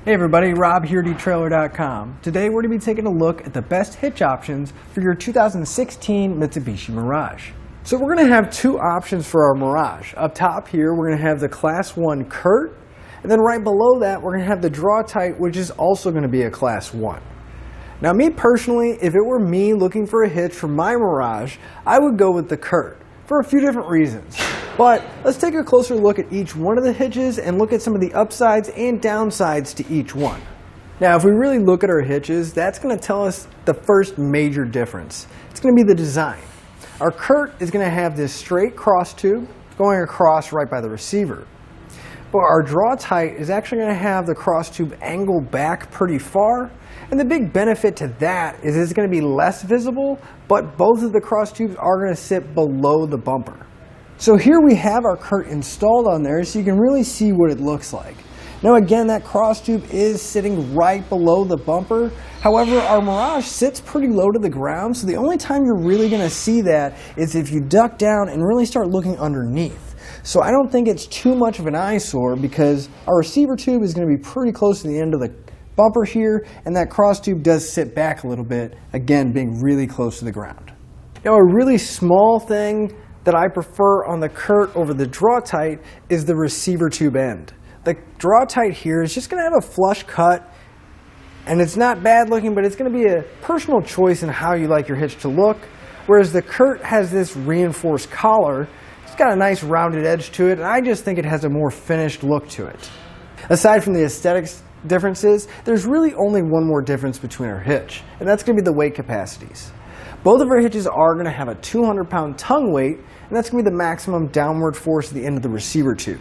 Hey everybody, Rob here at etrailer.com. Today we're going to be taking a look at the best hitch options for your 2016 Mitsubishi Mirage. So we're going to have two options for our Mirage. Up top here we're going to have the Class 1 Curt, and then right below that we're going to have the Draw-Tite, which is also going to be a Class 1. Now me personally, if it were me looking for a hitch for my Mirage, I would go with the Curt for a few different reasons. But let's take a closer look at each one of the hitches and look at some of the upsides and downsides to each one. Now if we really look at our hitches, that's going to tell us the first major difference. It's going to be the design. Our Curt is going to have this straight cross tube going across right by the receiver. But our Draw-Tite is actually going to have the cross tube angled back pretty far. And the big benefit to that is it's going to be less visible, but both of the cross tubes are going to sit below the bumper. So here we have our Curt installed on there so you can really see what it looks like. Now again, that cross tube is sitting right below the bumper. However, our Mirage sits pretty low to the ground, so the only time you're really going to see that is if you duck down and really start looking underneath. So I don't think it's too much of an eyesore because our receiver tube is going to be pretty close to the end of the bumper here, and that cross tube does sit back a little bit, again being really close to the ground. Now a really small thing that I prefer on the Curt over the Draw-Tite is the receiver tube end. The Draw-Tite here is just going to have a flush cut, and it's not bad looking, but it's going to be a personal choice in how you like your hitch to look, whereas the Curt has this reinforced collar. It's got a nice rounded edge to it, and I just think it has a more finished look to it. Aside from the aesthetics differences, there's really only one more difference between our hitch, and that's going to be the weight capacities. Both of our hitches are going to have a 200-pound tongue weight, and that's going to be the maximum downward force at the end of the receiver tube.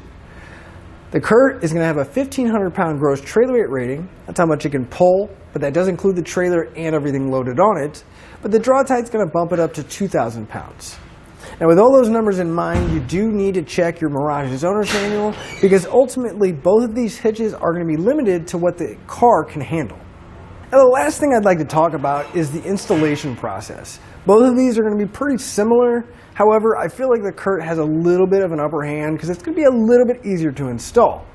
The Curt is going to have a 1,500-pound gross trailer weight rating. That's how much it can pull, but that does include the trailer and everything loaded on it. But the Draw-Tite is going to bump it up to 2,000 pounds. Now with all those numbers in mind, you do need to check your Mirage's owner's manual because ultimately both of these hitches are going to be limited to what the car can handle. Now the last thing I'd like to talk about is the installation process. Both of these are going to be pretty similar. However, I feel like the Curt has a little bit of an upper hand because it's going to be a little bit easier to install.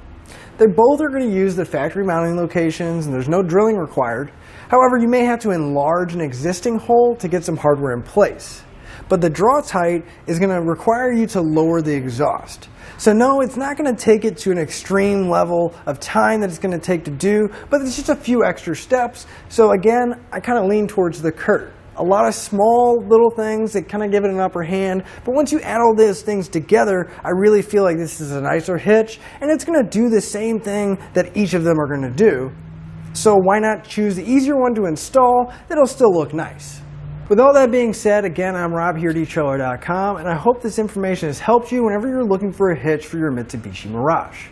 They both are going to use the factory mounting locations and there's no drilling required. However, you may have to enlarge an existing hole to get some hardware in place. But the Draw-Tite is going to require you to lower the exhaust. So no, it's not going to take it to an extreme level of time that it's going to take to do, but it's just a few extra steps. So again, I kind of lean towards the Curt. A lot of small little things that kind of give it an upper hand, but once you add all those things together, I really feel like this is a nicer hitch, and it's going to do the same thing that each of them are going to do. So why not choose the easier one to install that'll still look nice? With all that being said, again, I'm Rob here at etrailer.com, and I hope this information has helped you whenever you're looking for a hitch for your Mitsubishi Mirage.